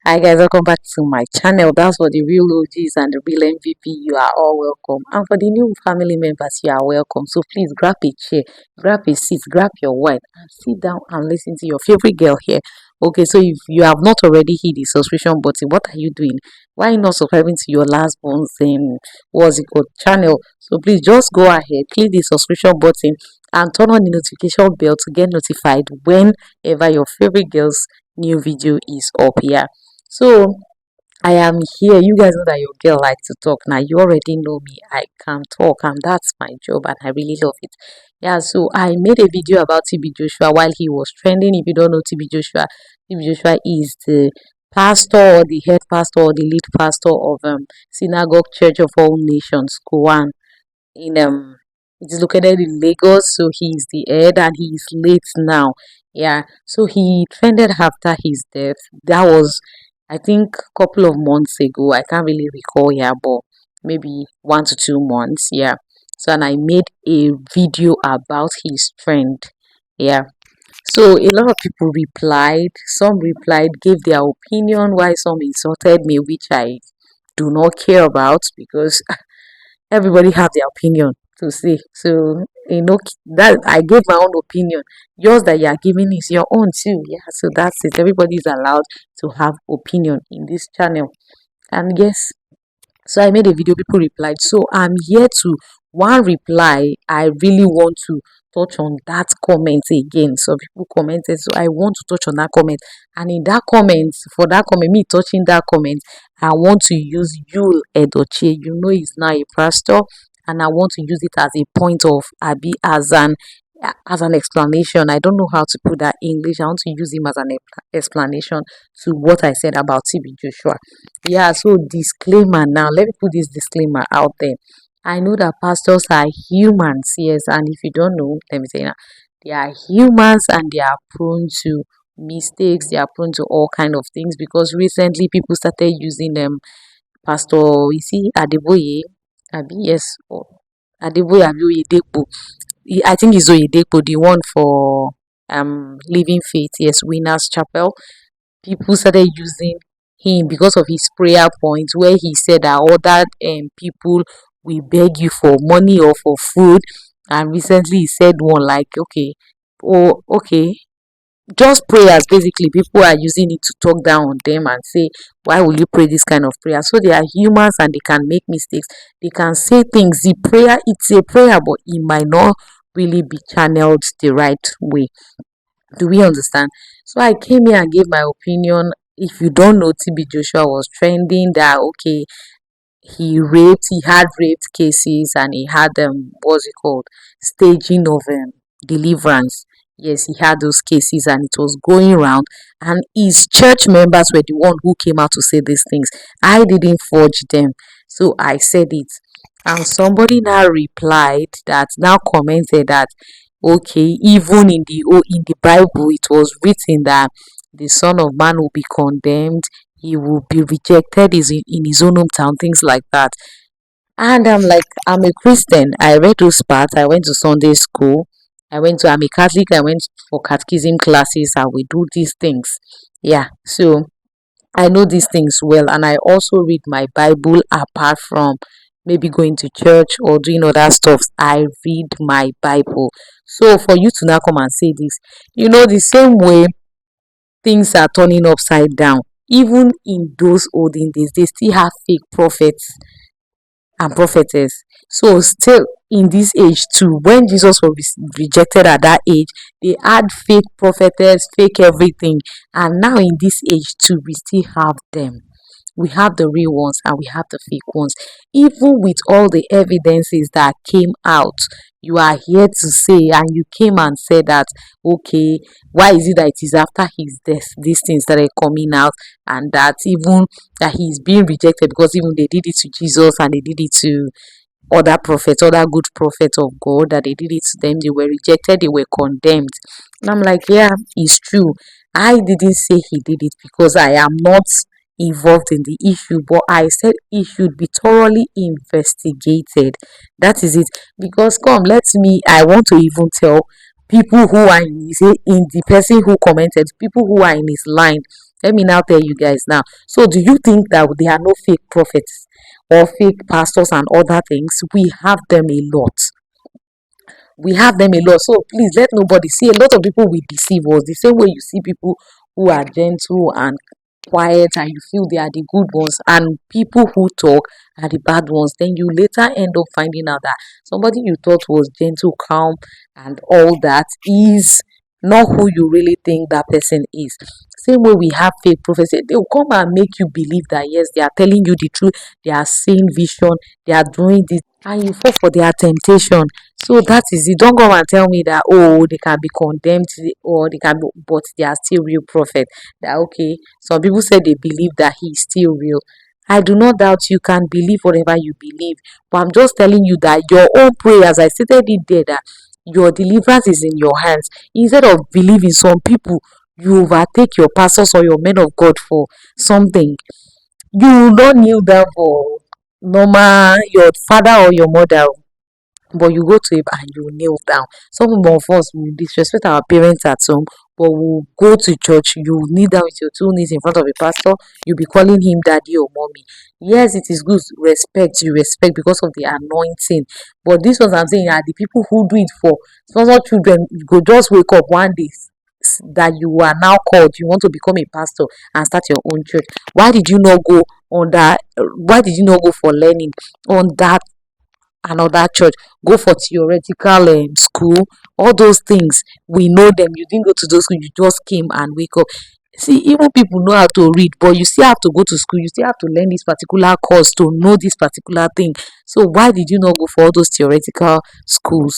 Hi guys, welcome back to my channel. That's for the real OGs and the real MVP. You are all welcome. And for the new family members, you are welcome. So please grab a chair, grab a seat, grab your wine, and sit down and listen to your favorite girl here. Okay, so if you have not already hit the subscription button, what are you doing? Why not subscribing to your last one's what's it called channel? So please just go ahead, click the subscription button and turn on the notification bell to get notified whenever your favorite girl's new video is up here. So I am here. You guys know that your girl likes to talk. Now you already know me. I can talk and that's my job and I really love it. Yeah, so I made a video about TB Joshua while he was trending. If you don't know TB Joshua is the pastor or the head pastor or the lead pastor of Synagogue Church of All Nations, Koan in it is located in Lagos. So he is the head and he is late now. Yeah, so he trended after his death. That was, I think, a couple of months ago. I can't really recall, yeah, but maybe 1 to 2 months. Yeah, so and I made a video about his trend. Yeah, so a lot of people replied. Some replied, gave their opinion, while some insulted me, which I do not care about because everybody have their opinion to say. So that I gave my own opinion. Yours that you are giving is your own too. Yeah. So that's it. Everybody is allowed to have opinion in this channel. And yes, so I made a video, people replied. So I'm here to one reply. I really want to touch on that comment again. So people commented. So I want to touch on that comment. And in that comment, for that comment, me touching that comment, I want to use Yul Edochie. You know he's now a pastor. And I want to use it as a point of Abi as an explanation. I don't know how to put that in English. I want to use him as an explanation to what I said about TB Joshua. Yeah, so disclaimer now. Let me put this disclaimer out there. I know that pastors are humans, yes, and if you don't know, let me say now, they are humans and they are prone to mistakes. They are prone to all kind of things because recently people started using them. Pastor, you see, Adeboye, Abi, yes, Adeboye Abi Oyedepo. I think it's Oyedepo, the one for Living Faith, yes, Winners Chapel. People started using him because of his prayer point where he said that other people will beg you for money or for food. And recently he said one like, okay, oh, okay, just prayers. Basically people are using it to talk down on them and say, why will you pray this kind of prayer? So they are humans and they can make mistakes. They can say things. The prayer, it's a prayer, but it might not really be channeled the right way. Do we understand? So I came here and gave my opinion. If you don't know, TB Joshua was trending that okay, he had raped cases and he had what's it called? Staging of deliverance. Yes, he had those cases and it was going around and his church members were the one who came out to say these things. I didn't forge them. So I said it. And somebody now replied that now commented that okay, even in the Bible it was written that the Son of Man will be condemned, he will be rejected in his own hometown, things like that. And I'm like, I'm a Christian. I read those parts. I went to Sunday school. I'm a Catholic. I went for catechism classes and we do these things. Yeah. So I know these things well, and I also read my Bible apart from maybe going to church or doing other stuff. I read my Bible. So for you to now come and say this, the same way things are turning upside down. Even in those olden days, they still have fake prophets and prophetess. So still in this age too, when Jesus was rejected at that age, they had fake prophetess, fake everything. And now in this age too, we still have them. We have the real ones and we have the fake ones. Even with all the evidences that came out, you are here to say, and you came and said that, okay, why is it that it is after his death these things started coming out, and that even that he's being rejected because even they did it to Jesus and they did it to other prophets, other good prophets of God, that they did it to them, they were rejected, they were condemned. And I'm like, yeah, it's true. I didn't say he did it because I am not involved in the issue, but I said it should be thoroughly investigated. That is it. Because I want to even tell people who are in the person who commented, people who are in his line. Let me now tell you guys now. So, do you think that there are no fake prophets or fake pastors and other things? We have them a lot. We have them a lot. So please let nobody see. A lot of people will deceive us. The same way you see people who are gentle and quiet and you feel they are the good ones, and people who talk are the bad ones. Then you later end up finding out that somebody you thought was gentle, calm, and all that is not who you really think that person is. Same way we have fake prophets. They'll come and make you believe that yes, they are telling you the truth, they are seeing vision, they are doing this, and you fall for their temptation. So that is it. Don't come and tell me that oh they can be condemned or they can be, but they are still real prophet. That okay. Some people say they believe that he is still real. I do not doubt you can believe whatever you believe, but I'm just telling you that your own prayers, I stated it there, that your deliverance is in your hands. Instead of believing some people, you overtake your pastors or your men of God for something. You will not kneel down for normal your father or your mother, but you go to him and you kneel down. Some of us will disrespect our parents at home, but we'll go to church, you kneel down with your two knees in front of a pastor, you'll be calling him daddy or mommy. Yes, it is good, respect, you respect because of the anointing. But this was I'm saying are the people who do it for sponsor children. You go just wake up one day that you are now called, you want to become a pastor and start your own church. Why did you not go on that? Why did you not go for learning on that another church, go for theoretical school, all those things? We know them. You didn't go to those schools, you just came and wake up. See, even people know how to read, but you still have to go to school, you still have to learn this particular course to know this particular thing. So why did you not go for all those theoretical schools?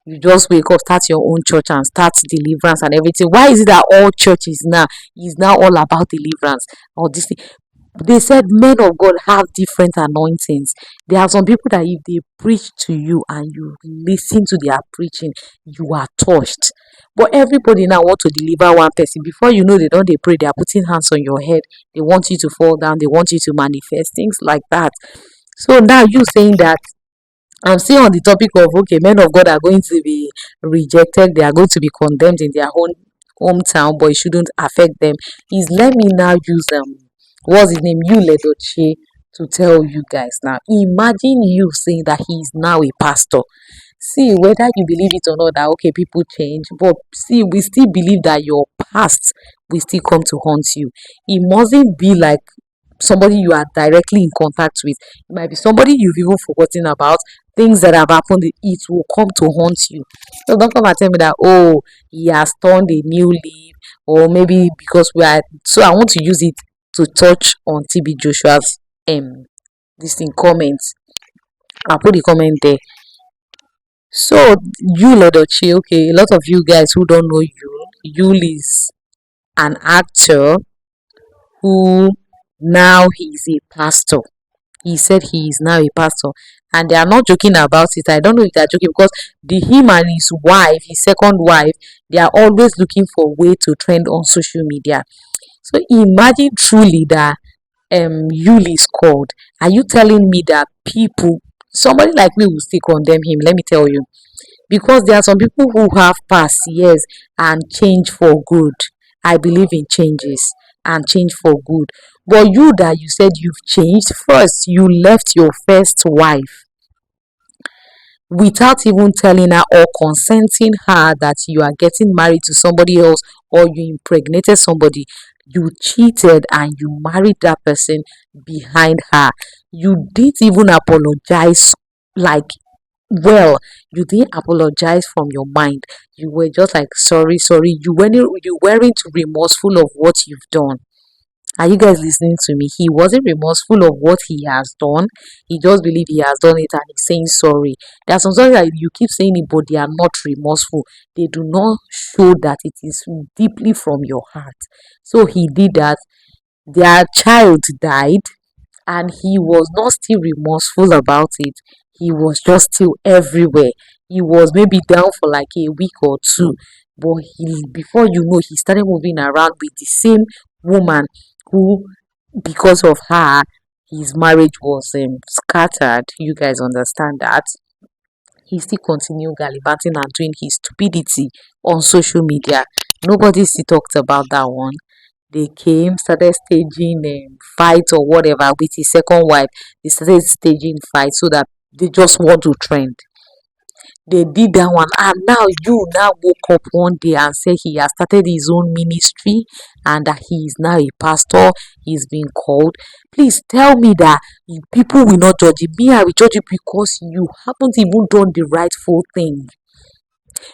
You just wake up, start your own church and start deliverance and everything. Why is it that all churches now is now all about deliverance or this thing? They said men of God have different anointings. There are some people that if they preach to you and you listen to their preaching, you are touched. But everybody now want to deliver one person. Before you know, they pray, they are putting hands on your head. They want you to fall down. They want you to manifest things like that. So now you saying that I'm still on the topic of okay, men of God are going to be rejected, they are going to be condemned in their own hometown, but it shouldn't affect them. Is let me now use what's his name, Yul Edochie, to tell you guys now. Imagine you saying that he is now a pastor. See, whether you believe it or not, that okay, people change, but see, we still believe that your past will still come to haunt you. It mustn't be like somebody you are directly in contact with. It might be somebody you've even forgotten about, things that have happened, it will come to haunt you. So don't come and tell me that oh he has turned a new leaf, or maybe because we are. So I want to use it to touch on TB Joshua's this in comments. I'll put the comment there. So Yul Edochie, okay, a lot of you guys who don't know Yul is an actor who now he's a pastor. He said he is now a pastor, and they are not joking about it. I don't know if they are joking because him and his wife, his second wife, they are always looking for a way to trend on social media. So imagine truly that Yuli is called. Are you telling me that people, somebody like me, will still condemn him? Let me tell you, because there are some people who have passed years and change for good. I believe in changes and change for good. But you that you said you've changed, first you left your first wife without even telling her or consenting her that you are getting married to somebody else, or you impregnated somebody. You cheated and you married that person behind her. You didn't even apologize, like, well, you didn't apologize from your mind. You were just like sorry, sorry. You weren't remorseful of what you've done. Are you guys listening to me? He wasn't remorseful of what he has done. He just believed he has done it and he's saying sorry. There are some stories that you keep saying it, but they are not remorseful. They do not show that it is deeply from your heart. So he did that. Their child died and he was not still remorseful about it. He was just still everywhere. He was maybe down for like a week or two, but before you know, he started moving around with the same woman who, because of her, his marriage was scattered. You guys understand that? he still continued gallivanting and doing his stupidity on social media. Nobody still talked about that one. They came, started staging a fight or whatever with his second wife. They started staging fight so that they just want to trend. They did that one, and now you now woke up one day and say he has started his own ministry and that he is now a pastor. He's been called. Please tell me that people will not judge you. Me, I will judge you because you haven't even done the rightful thing.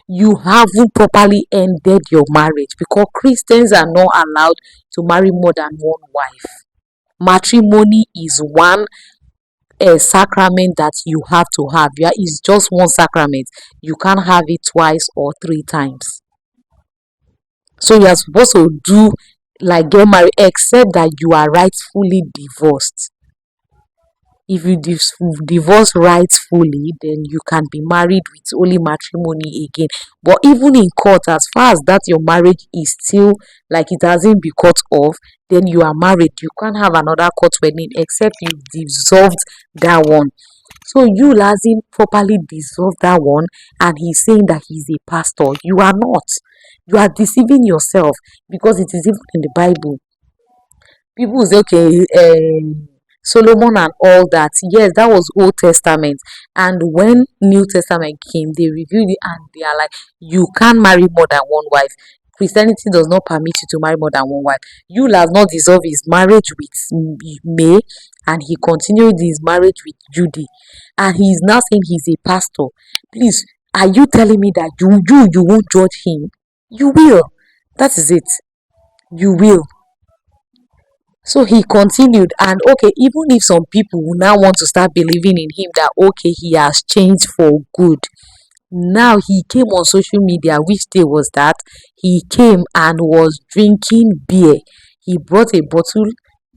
You haven't properly ended your marriage, because Christians are not allowed to marry more than one wife. Matrimony is one sacrament that you have to have. Yeah, it's just one sacrament. You can't have it twice or three times. So you are supposed to do like get married, except that you are rightfully divorced. If you divorce rightfully, then you can be married with only matrimony again. But even in court, as far as that your marriage is still like it hasn't been cut off, then you are married. You can't have another court wedding except you dissolved that one. So you hasn't properly dissolved that one, and he's saying that he's a pastor. You are not. You are deceiving yourself, because it is even in the Bible. People will say, okay, Solomon and all that. Yes, that was Old Testament. And when New Testament came, they reviewed it and they are like, you can't marry more than one wife. Christianity does not permit you to marry more than one wife. Yul has not dissolved his marriage with May, and he continued his marriage with Judy. And he is now saying he's a pastor. Please, are you telling me that you won't judge him? You will. That is it. You will. So he continued, and okay, even if some people will now want to start believing in him that okay, he has changed for good. Now he came on social media. Which day was that? He came and was drinking beer. He brought a bottle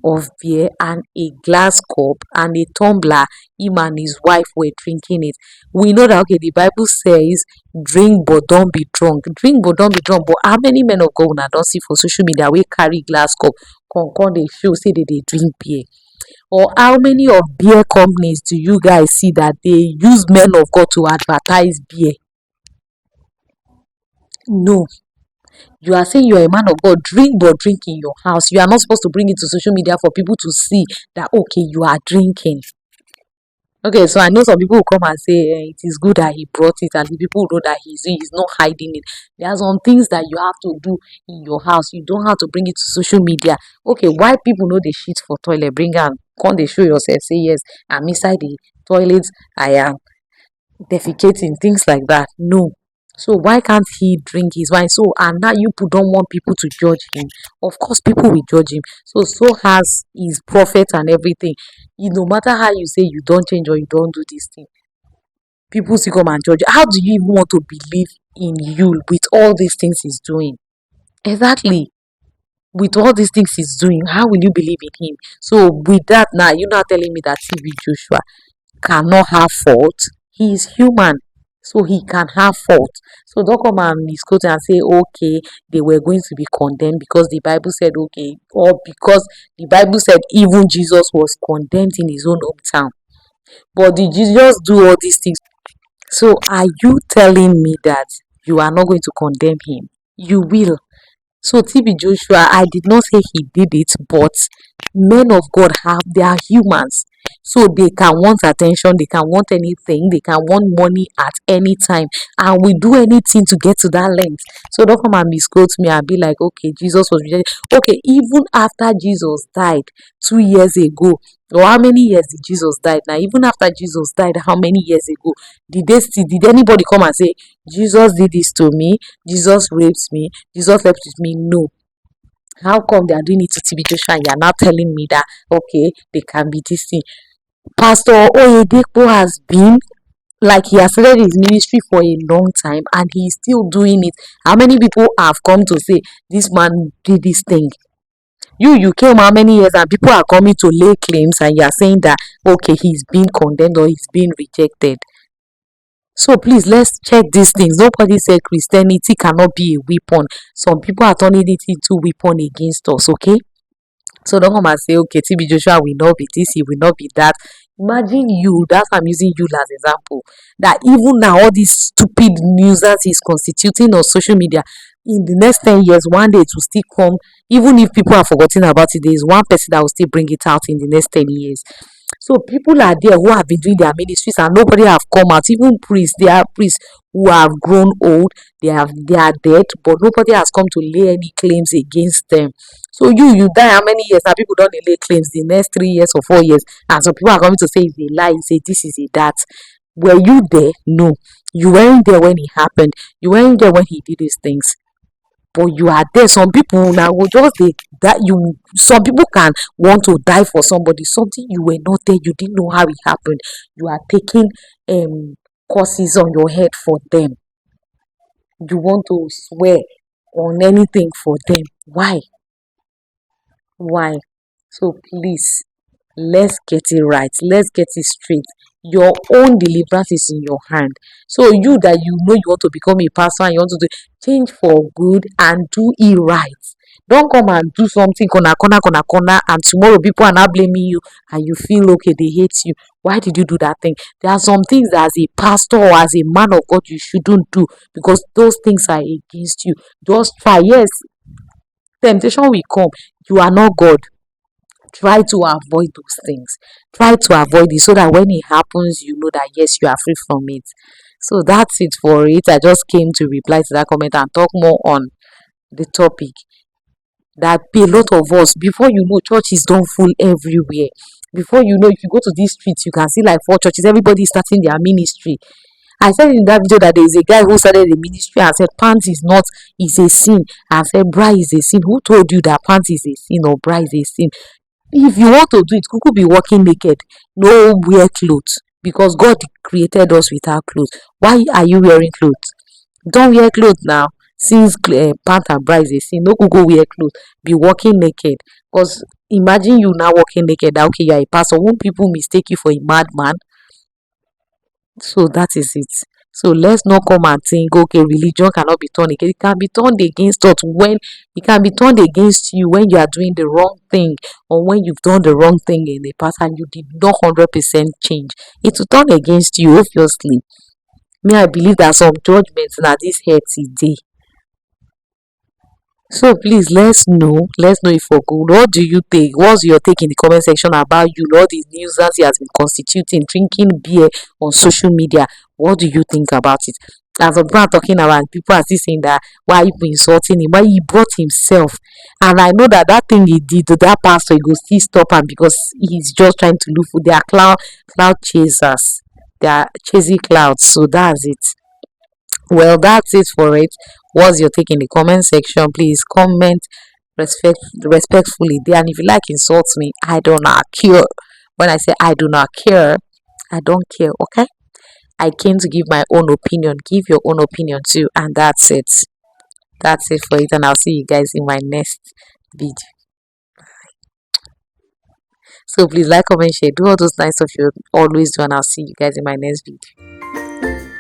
of beer and a glass cup and a tumbler. Him and his wife were drinking it. We know that okay, the Bible says drink but don't be drunk. Drink but don't be drunk. But how many men of God una don see for social media wey carry glass cup come dey show say they drink beer? Or how many of beer companies do you guys see that they use men of God to advertise beer? No. You are saying you are a man of God, drink but drink in your house. You are not supposed to bring it to social media for people to see that okay, you are drinking. Okay, so I know some people will come and say it is good that he brought it, and the people know that he's not hiding it. There are some things that you have to do in your house. You don't have to bring it to social media. Okay, why people know the shit for toilet? Bring am, come they show yourself. Say yes, I'm inside the toilet. I am defecating, things like that. No. So why can't he drink his wine? So and now you don't want people to judge him. Of course, people will judge him. So has his prophet and everything. No matter how you say you don't change or you don't do this thing, people still come and judge you. How do you even want to believe in you with all these things he's doing? Exactly. With all these things he's doing, how will you believe in him? So with that now, you're not telling me that TB Joshua cannot have fault. He is human, so he can have fault. So don't come and misquote and say okay, they were going to be condemned because the Bible said okay, or because the Bible said even Jesus was condemned in his own hometown. But did Jesus do all these things? So are you telling me that you are not going to condemn him? You will. So TB Joshua, I did not say he did it, but men of God they are humans. So they can want attention, they can want anything, they can want money at any time, and we do anything to get to that length. So don't come and misquote me and be like, okay, Jesus was rejected. Okay, even after Jesus died 2 years ago, or how many years did Jesus die? Now, even after Jesus died, how many years ago did anybody come and say Jesus did this to me, Jesus raped me, Jesus slept with me? No. How come they are doing it to TB Joshua and you are now telling me that okay, they can be this thing? Pastor Oyedepo has been like he has started his ministry for a long time and he's still doing it. How many people have come to say this man did this thing? You came how many years and people are coming to lay claims and you are saying that okay, he's been condemned or he's been rejected. So please, let's check these things. Nobody said Christianity cannot be a weapon. Some people are turning it into weapon against us, okay? So don't come and say, okay, TB Joshua will not be this, he will not be that. Imagine you, that's why I'm using you as example, that even now all these stupid nuisance is constituting on social media, in the next 10 years, one day it will still come. Even if people have forgotten about it, there is one person that will still bring it out in the next 10 years. So people are there who have been doing their ministries and nobody have come out. Even priests, there are priests who have grown old, they are dead, but nobody has come to lay any claims against them. So you die how many years now? People don't lay claims the next 3 years or 4 years, and so people are coming to say it's a lie, say this is a that. Were you there? No, you weren't there when it happened. You weren't there when he did these things, but you are there. Some people now will just they that you. Some people can want to die for somebody, something you were not there. You didn't know how it happened. You are taking courses on your head for them. You want to swear on anything for them. Why? Why? So please, let's get it right. Let's get it straight. Your own deliverance is in your hand. So you that you know you want to become a pastor and you want to do change for good and do it right. Don't come and do something corner, and tomorrow people are not blaming you and you feel okay, they hate you. Why did you do that thing? There are some things that as a pastor or as a man of God you shouldn't do because those things are against you. Just try. Yes, temptation will come. You are not God. Try to avoid those things. Try to avoid it so that when it happens you know that yes, you are free from it. So that's it for it. I just came to reply to that comment and talk more on the topic. That a lot of us, before you know, churches don't full everywhere. Before you know, if you go to these streets you can see like 4 churches, everybody is starting their ministry. I said in that video that there is a guy who started a ministry and said pants is not is a sin, and said bra is a sin. Who told you that pants is a sin or bra is a sin? If you want to do it, could be walking naked, no wear clothes, because God created us with our clothes. Why are you wearing clothes? Don't wear clothes now. Since pant and bra is a sin, no go wear clothes. Be walking naked. Because imagine you now walking naked. That okay, you are a pastor. Won't people mistake you for a madman? So that is it. So let's not come and think, okay, religion cannot be turned against. It can be turned against us when it can be turned against you when you are doing the wrong thing or when you've done the wrong thing in the past and you did not 100% change. It will turn against you, obviously. Me, I believe that some judgments now this here today. So please let's know if for good. What do you think? What's your take in the comment section about you? All these nuisance he has been constituting, drinking beer on social media. What do you think about it? As a brand talking about, people are still saying that why you insulting him, why he brought himself. And I know that that thing he did to that pastor, he go still stop him because he's just trying to look for their cloud chasers. They are chasing clouds. So that's it. Well, that's it for it. What's your take in the comment section? Please comment respectfully there. And if you like insult me, I do not care. When I say I do not care, I don't care. Okay, I came to give my own opinion. Give your own opinion too, and that's it. That's it for it. And I'll see you guys in my next video. So please like, comment, share, do all those nice stuff you always do, and I'll see you guys in my next video.